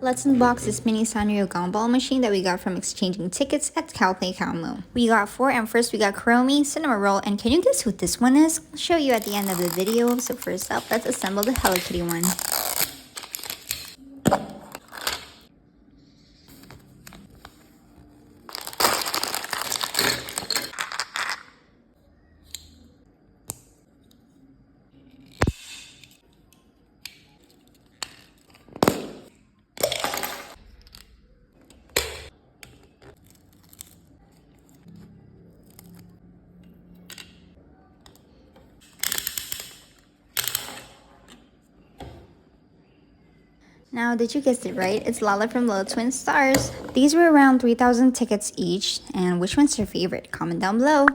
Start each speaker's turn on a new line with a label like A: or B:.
A: Let's unbox this mini sanrio gumball machine that we got from exchanging tickets at cowplaycowmoo. We got 4, and first we got Chromie, Cinema Roll, and can you guess what this one is? I'll show you at the end of the video. So first up, let's assemble the Hello Kitty one. Now, did you guess it right? It's Lala from Little Twin Stars. These were around 3,000 tickets each, and which one's your favorite? Comment down below.